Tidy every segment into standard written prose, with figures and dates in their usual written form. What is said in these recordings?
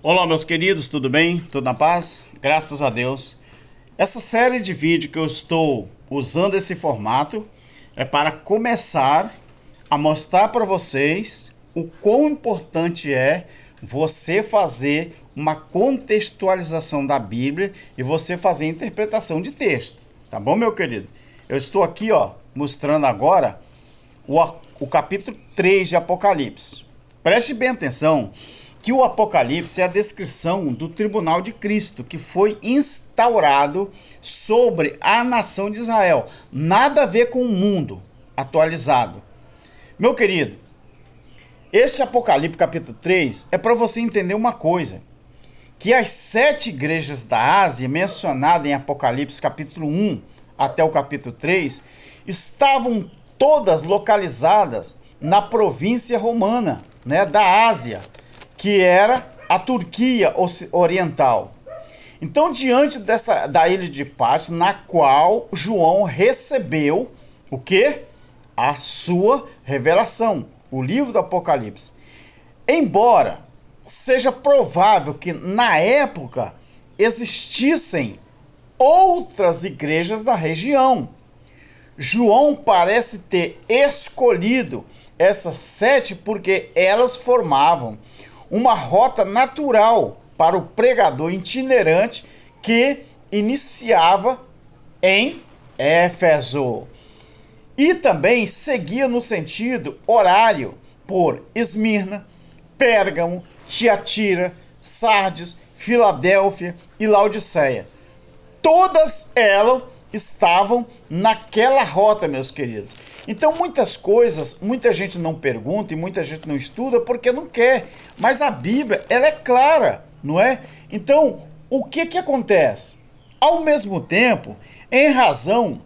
Olá, meus queridos, tudo bem? Tudo na paz? Graças a Deus. Essa série de vídeo que eu estou usando esse formato é para começar a mostrar para vocês o quão importante é você fazer uma contextualização da Bíblia e você fazer interpretação de texto. Tá bom, meu querido? Eu estou aqui, mostrando agora o capítulo 3 de Apocalipse. Preste bem atenção que o Apocalipse é a descrição do tribunal de Cristo, que foi instaurado sobre a nação de Israel. Nada a ver com o mundo atualizado. Meu querido, este Apocalipse capítulo 3 é para você entender uma coisa, que as 7 igrejas da Ásia, mencionadas em Apocalipse capítulo 1 até o capítulo 3, estavam todas localizadas na província romana, da Ásia, que era a Turquia Oriental. Então, diante da ilha de Patmos, na qual João recebeu o quê? A sua revelação, o livro do Apocalipse. Embora seja provável que na época existissem outras igrejas da região, João parece ter escolhido essas 7 porque elas formavam uma rota natural para o pregador itinerante que iniciava em Éfeso. E também seguia no sentido horário por Esmirna, Pérgamo, Tiatira, Sardes, Filadélfia e Laodiceia. Todas elas estavam naquela rota, meus queridos. Então, muitas coisas, muita gente não pergunta e muita gente não estuda porque não quer. Mas a Bíblia, ela é clara, não é? Então, o que acontece? Ao mesmo tempo, em razão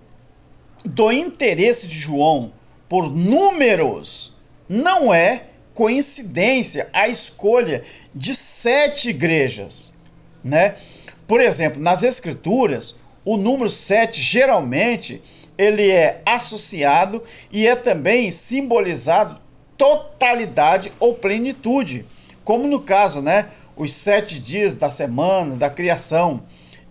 do interesse de João por números, não é coincidência a escolha de 7 igrejas, né? Por exemplo, nas Escrituras, o número 7 geralmente ele é associado e é também simbolizado totalidade ou plenitude, como no caso, os 7 dias da semana, da criação.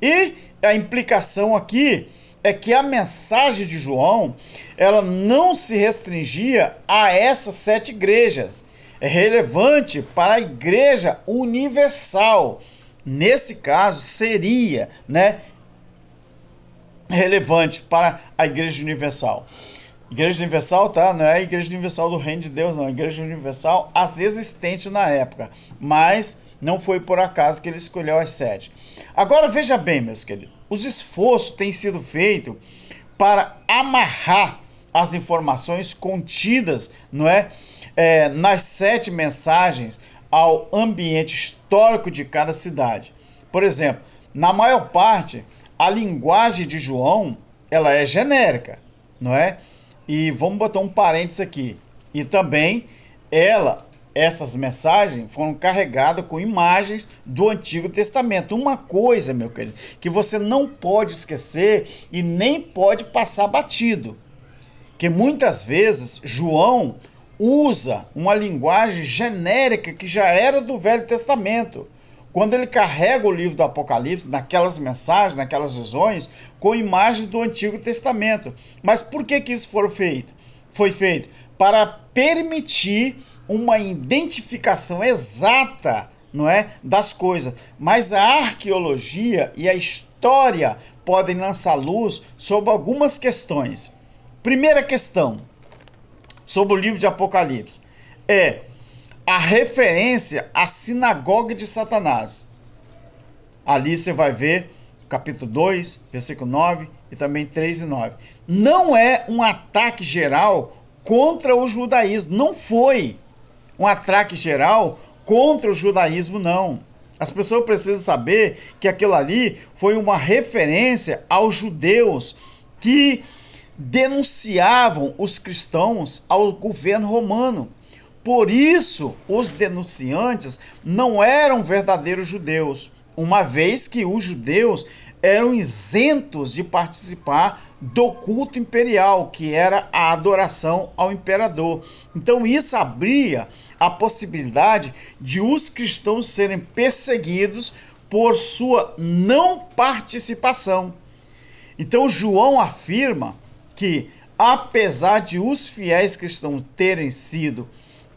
E a implicação aqui é que a mensagem de João, ela não se restringia a essas 7 igrejas. É relevante para a igreja universal. Nesse caso, seria, relevante para a Igreja Universal. Igreja Universal, não é a Igreja Universal do Reino de Deus, não. A Igreja Universal, as existentes na época. Mas não foi por acaso que ele escolheu as 7. Agora, veja bem, meus queridos. Os esforços têm sido feitos para amarrar as informações contidas, nas 7 mensagens ao ambiente histórico de cada cidade. Por exemplo, na maior parte, a linguagem de João, ela é genérica, não é? E vamos botar um parênteses aqui. E também essas mensagens foram carregadas com imagens do Antigo Testamento. Uma coisa, meu querido, que você não pode esquecer e nem pode passar batido, que muitas vezes João usa uma linguagem genérica que já era do Velho Testamento. Quando ele carrega o livro do Apocalipse, naquelas mensagens, naquelas visões, com imagens do Antigo Testamento. Mas por que isso foi feito? Para permitir uma identificação exata, das coisas. Mas a arqueologia e a história podem lançar luz sobre algumas questões. Primeira questão sobre o livro de Apocalipse é a referência à sinagoga de Satanás. Ali você vai ver capítulo 2, versículo 9 e também 3 e 9. Não é um ataque geral contra o judaísmo. Não foi um ataque geral contra o judaísmo, não. As pessoas precisam saber que aquilo ali foi uma referência aos judeus que denunciavam os cristãos ao governo romano. Por isso, os denunciantes não eram verdadeiros judeus, uma vez que os judeus eram isentos de participar do culto imperial, que era a adoração ao imperador. Então isso abria a possibilidade de os cristãos serem perseguidos por sua não participação. Então João afirma que, apesar de os fiéis cristãos terem sido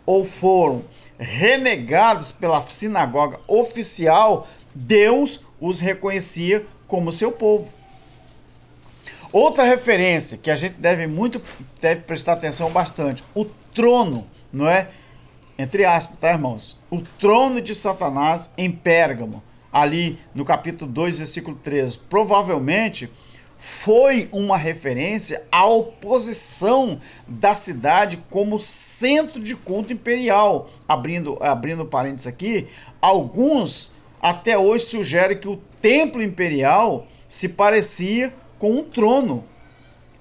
ou foram renegados pela sinagoga oficial, Deus os reconhecia como seu povo. Outra referência que a gente deve prestar atenção bastante, o trono, não é? Entre aspas, tá, irmãos? O trono de Satanás em Pérgamo, ali no capítulo 2, versículo 13, provavelmente foi uma referência à oposição da cidade como centro de culto imperial. Abrindo parênteses aqui, alguns até hoje sugerem que o templo imperial se parecia com um trono.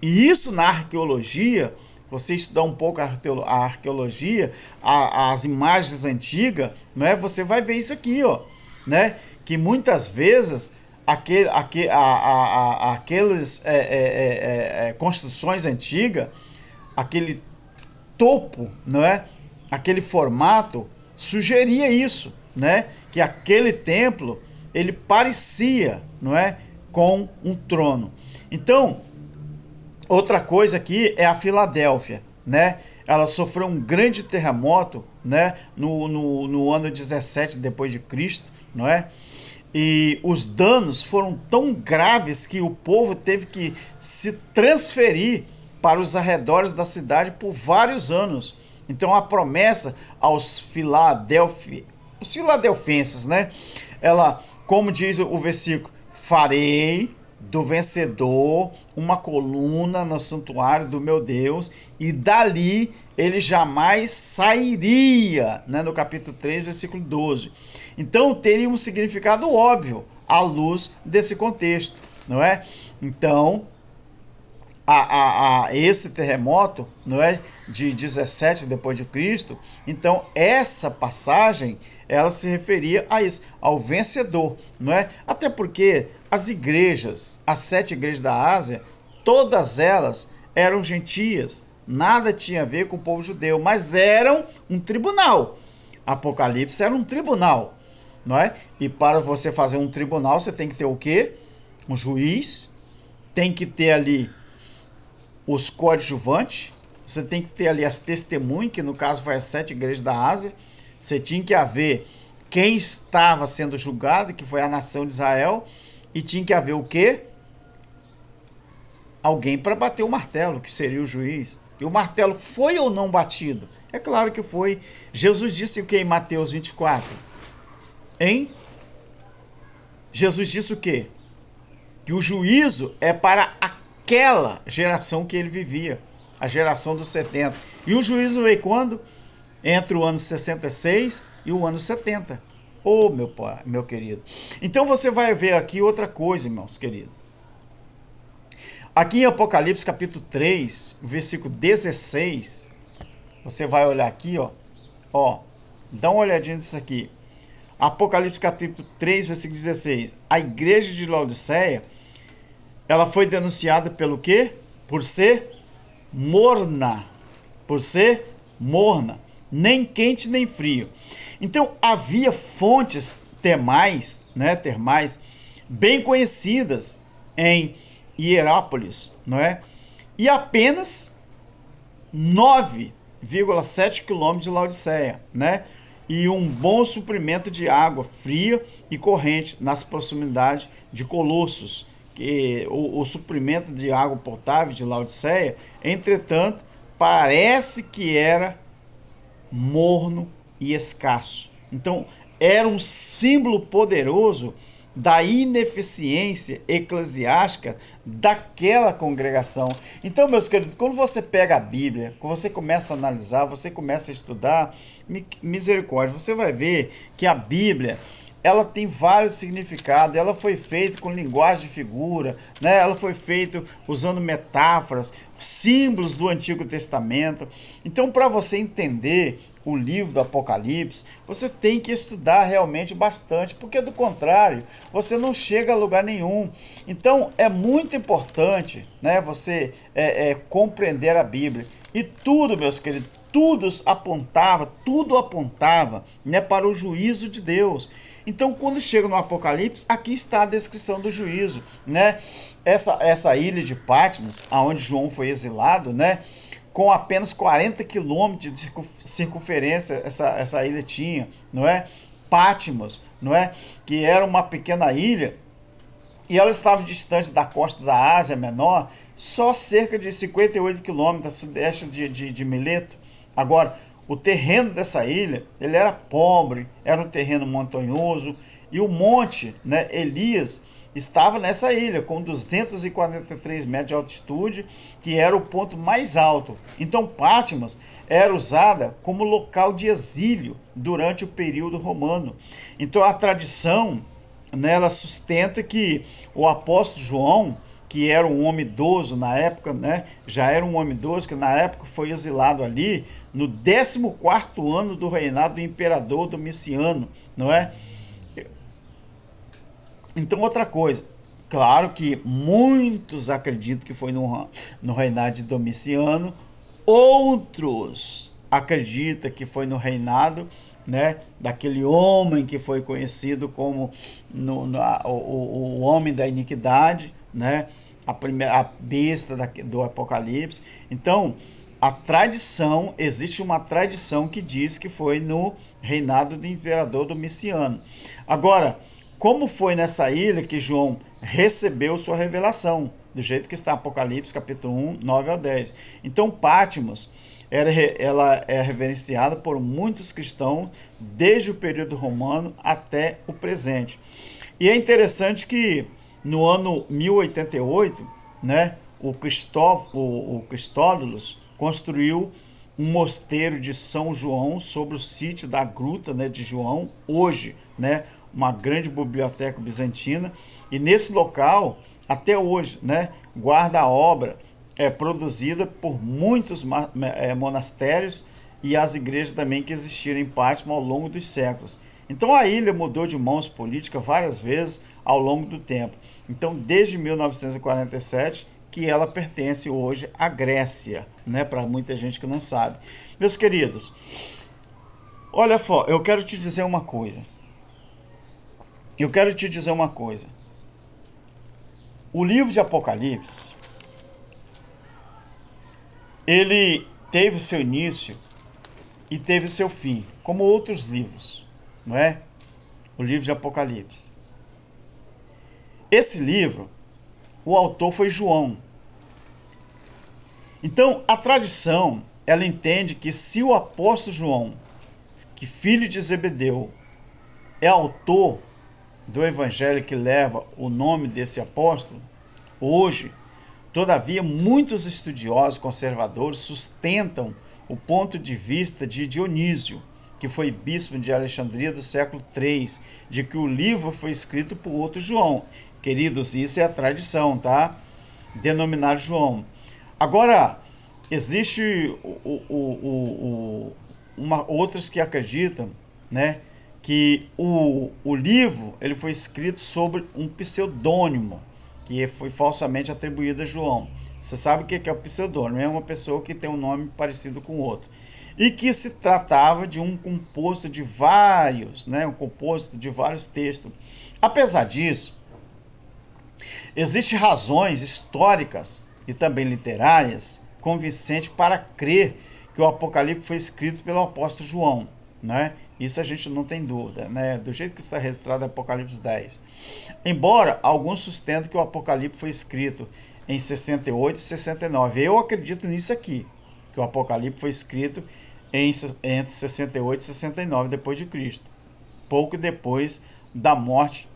E isso na arqueologia, você estudar um pouco a arqueologia, as imagens antigas, né, você vai ver isso aqui, ó, né, que muitas vezes aquelas construções antigas, aquele topo, não é? Aquele formato sugeria isso, né? Que aquele templo ele parecia, não é, com um trono. Então, outra coisa aqui é a Filadélfia, né? Ela sofreu um grande terremoto, né? No ano 17 depois de Cristo, não é? E os danos foram tão graves que o povo teve que se transferir para os arredores da cidade por vários anos. Então a promessa aos filadelfenses, né? Ela, como diz o versículo, farei do vencedor uma coluna no santuário do meu Deus, e dali ele jamais sairia, né? No capítulo 3, versículo 12. Então teria um significado óbvio à luz desse contexto, não é? Então, esse terremoto, não é, de 17 depois de Cristo, então essa passagem ela se referia a isso, ao vencedor, não é? Até porque as igrejas, as 7 igrejas da Ásia, todas elas eram gentias, nada tinha a ver com o povo judeu, mas eram um tribunal. Apocalipse era um tribunal, não é? E para você fazer um tribunal, você tem que ter o quê? Um juiz, tem que ter ali os coadjuvantes, você tem que ter ali as testemunhas, que no caso foi as 7 igrejas da Ásia, você tinha que haver quem estava sendo julgado, que foi a nação de Israel, e tinha que haver o quê? Alguém para bater o martelo, que seria o juiz. E o martelo foi ou não batido? É claro que foi. Jesus disse o que em Mateus 24? Hein? Jesus disse o quê? Que o juízo é para aquela geração que ele vivia, a geração dos 70. E o juízo veio quando? Entre o ano 66 e o ano 70. Ô, meu querido. Então você vai ver aqui outra coisa, irmãos queridos. Aqui em Apocalipse capítulo 3, versículo 16, você vai olhar aqui, ó, dá uma olhadinha nisso aqui. Apocalipse capítulo 3, versículo 16. A igreja de Laodiceia, ela foi denunciada pelo quê? Por ser morna. Por ser morna. Nem quente, nem frio. Então, havia fontes termais, né, bem conhecidas em Hierápolis, não é? E apenas 9,7 quilômetros de Laodiceia, né? E um bom suprimento de água fria e corrente nas proximidades de Colossos. Que o suprimento de água potável de Laodiceia, entretanto, parece que era morno e escasso. Então, era um símbolo poderoso da ineficiência eclesiástica daquela congregação. Então, meus queridos, quando você pega a Bíblia, quando você começa a analisar, você começa a estudar, misericórdia, você vai ver que a Bíblia, ela tem vários significados, ela foi feita com linguagem de figura, né? Ela foi feita usando metáforas, símbolos do Antigo Testamento. Então, para você entender o livro do Apocalipse, você tem que estudar realmente bastante, porque do contrário, você não chega a lugar nenhum. Então, é muito importante, né, você compreender a Bíblia. E tudo, meus queridos, tudo apontava, né, para o juízo de Deus. Então, quando chega no Apocalipse, aqui está a descrição do juízo, né? Essa ilha de Patmos, aonde João foi exilado, né? Com apenas 40 quilômetros de circunferência, essa ilha tinha, não é? Patmos, não é? Que era uma pequena ilha, e ela estava distante da costa da Ásia Menor, só cerca de 58 quilômetros a sudeste de Mileto. Agora, o terreno dessa ilha, ele era pobre, era um terreno montanhoso, e o monte, né, Elias, estava nessa ilha, com 243 metros de altitude, que era o ponto mais alto. Então, Patmos era usada como local de exílio durante o período romano. Então, a tradição, né, ela sustenta que o apóstolo João, que era um homem idoso na época, né, já era um homem idoso, que na época foi exilado ali, no 14º ano do reinado do imperador Domiciano, não é? Então, outra coisa, claro que muitos acreditam que foi no reinado de Domiciano, outros acreditam que foi no reinado, né, daquele homem que foi conhecido como o homem da iniquidade, né, a besta do Apocalipse. Então, existe uma tradição que diz que foi no reinado do imperador Domiciano. Agora, como foi nessa ilha que João recebeu sua revelação? Do jeito que está Apocalipse, capítulo 1, 9 ao 10. Então, Patmos, ela é reverenciada por muitos cristãos desde o período romano até o presente. E é interessante que no ano 1088, né, o Cristódolos construiu um mosteiro de São João sobre o sítio da Gruta, né, de João, hoje, né, uma grande biblioteca bizantina, e nesse local, até hoje, né, guarda a obra produzida por muitos monastérios e as igrejas também que existiram em Patmos ao longo dos séculos. Então a ilha mudou de mãos políticas várias vezes ao longo do tempo. Então desde 1947 que ela pertence hoje à Grécia, né, para muita gente que não sabe. Meus queridos, olha só, eu quero te dizer uma coisa. O livro de Apocalipse, ele teve o seu início e teve o seu fim, como outros livros, não é? O livro de Apocalipse. Esse livro, o autor foi João. Então, a tradição, ela entende que se o apóstolo João, que filho de Zebedeu, é autor do evangelho que leva o nome desse apóstolo, hoje, todavia, muitos estudiosos conservadores sustentam o ponto de vista de Dionísio, que foi bispo de Alexandria do século III, de que o livro foi escrito por outro João. Queridos, isso é a tradição, tá? Denominar João. Agora, existe outros que acreditam, né, que o livro ele foi escrito sobre um pseudônimo, que foi falsamente atribuído a João. Você sabe o que é o pseudônimo? É uma pessoa que tem um nome parecido com o outro. E que se tratava de um composto de vários, né, um composto de vários textos. Apesar disso, existem razões históricas e também literárias convincentes para crer que o Apocalipse foi escrito pelo apóstolo João, né? Isso a gente não tem dúvida, né? Do jeito que está registrado em Apocalipse 10. Embora alguns sustentem que o Apocalipse foi escrito em 68 e 69. Eu acredito nisso aqui, que o Apocalipse foi escrito entre 68 e 69 depois de Cristo, pouco depois da morte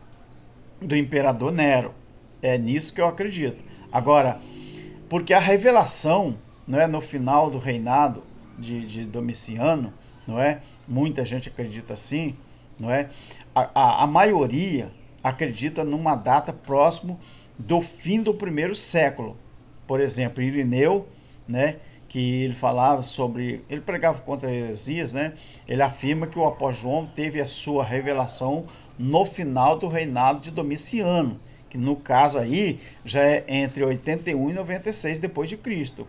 do imperador Nero. É nisso que eu acredito. Agora, porque a revelação, não é, no final do reinado de Domiciano, não é? Muita gente acredita assim, não é? A maioria acredita numa data próximo do fim do primeiro século. Por exemplo, Irineu, né, que ele falava sobre, ele pregava contra heresias, né? Ele afirma que o apóstolo João teve a sua revelação no final do reinado de Domiciano, que no caso aí já é entre 81 e 96 depois de Cristo.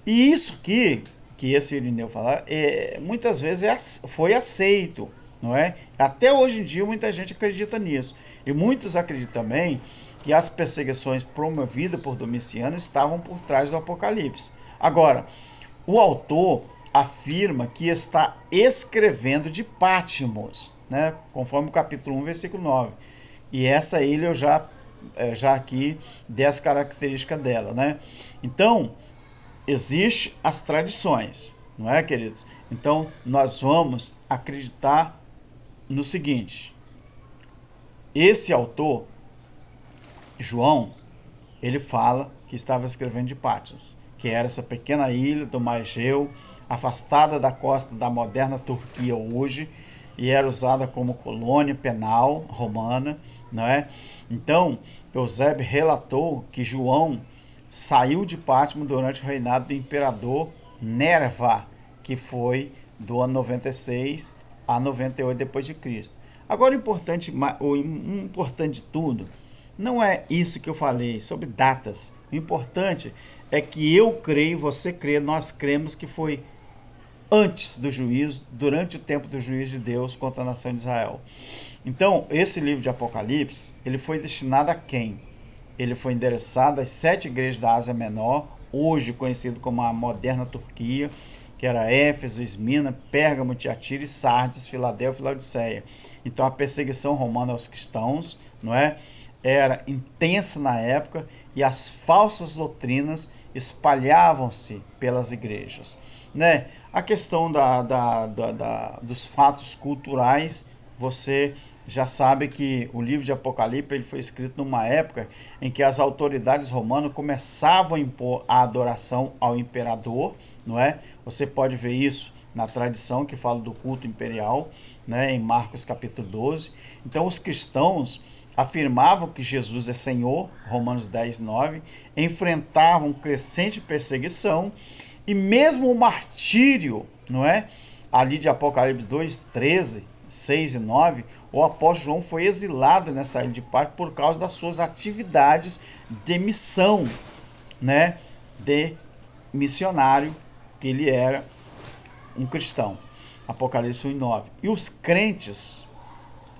E isso que esse Irineu fala, muitas vezes foi aceito, não é? Até hoje em dia muita gente acredita nisso. E muitos acreditam também que as perseguições promovidas por Domiciano estavam por trás do Apocalipse. Agora, o autor afirma que está escrevendo de Patmos, né? Conforme o capítulo 1, versículo 9. E essa ilha eu já aqui dei as características dela, né? Então, existem as tradições, não é, queridos? Então, nós vamos acreditar no seguinte: esse autor, João, ele fala que estava escrevendo de Patmos, que era essa pequena ilha do mar Egeu, afastada da costa da moderna Turquia hoje, e era usada como colônia penal romana, não é? Então, Eusébio relatou que João saiu de Patmos durante o reinado do imperador Nerva, que foi do ano 96 a 98 depois de Cristo. Agora, o importante de tudo não é isso que eu falei sobre datas. O importante é que eu creio, você crê, nós cremos que foi antes do juízo, durante o tempo do juízo de Deus contra a nação de Israel. Então, esse livro de Apocalipse, ele foi destinado a quem? Ele foi endereçado às 7 igrejas da Ásia Menor, hoje conhecido como a moderna Turquia, que era Éfeso, Esmina, Pérgamo, Tiatira, Sardes, Filadélfia e Laodiceia. Então, a perseguição romana aos cristãos, não é? Era intensa na época e as falsas doutrinas espalhavam-se pelas igrejas, né? A questão dos fatos culturais, você já sabe que o livro de Apocalipse ele foi escrito numa época em que as autoridades romanas começavam a impor a adoração ao imperador, não é? Você pode ver isso na tradição que fala do culto imperial, né, em Marcos capítulo 12. Então os cristãos afirmavam que Jesus é Senhor, Romanos 10, 9, enfrentavam crescente perseguição e mesmo o martírio, não é? Ali de Apocalipse 2, 13, 6 e 9, o apóstolo João foi exilado nessa ilha de Patmos por causa das suas atividades de missão, né? De missionário, que ele era um cristão. Apocalipse 1, 9. E os crentes,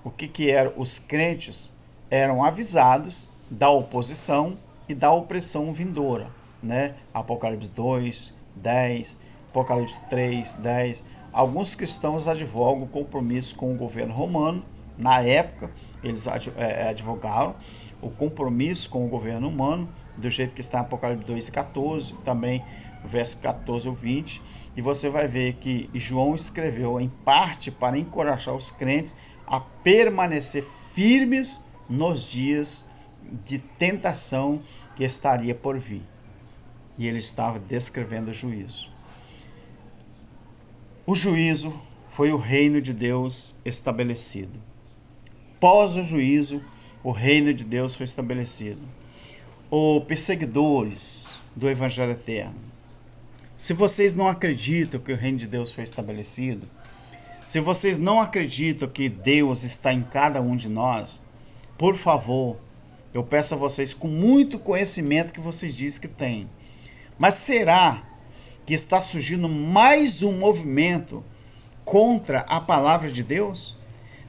o que eram os crentes? Eram avisados da oposição e da opressão vindoura, né? Apocalipse 2, 10, Apocalipse 3, 10. Alguns cristãos advogam o compromisso com o governo romano. Na época, eles advogaram o compromisso com o governo humano, do jeito que está em Apocalipse 2 e 14, também o verso 14 ou 20. E você vai ver que João escreveu em parte para encorajar os crentes a permanecer firmes nos dias de tentação que estaria por vir. E ele estava descrevendo o juízo. O juízo foi o reino de Deus estabelecido. Pós o juízo, o reino de Deus foi estabelecido. Os perseguidores do Evangelho Eterno, se vocês não acreditam que o reino de Deus foi estabelecido, se vocês não acreditam que Deus está em cada um de nós, por favor, eu peço a vocês com muito conhecimento que vocês dizem que têm. Mas será que está surgindo mais um movimento contra a palavra de Deus?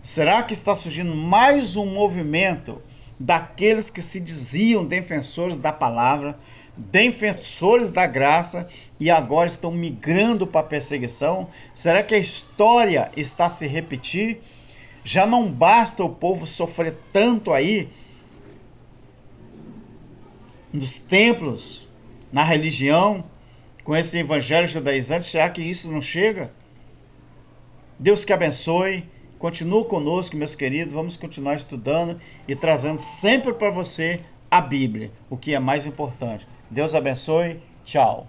Será que está surgindo mais um movimento daqueles que se diziam defensores da palavra, defensores da graça e agora estão migrando para a perseguição? Será que a história está a se repetir? Já não basta o povo sofrer tanto aí nos templos, na religião, com esse evangelho judaizante? Será que isso não chega? Deus que abençoe. Continua conosco, meus queridos. Vamos continuar estudando e trazendo sempre para você a Bíblia, o que é mais importante. Deus abençoe. Tchau.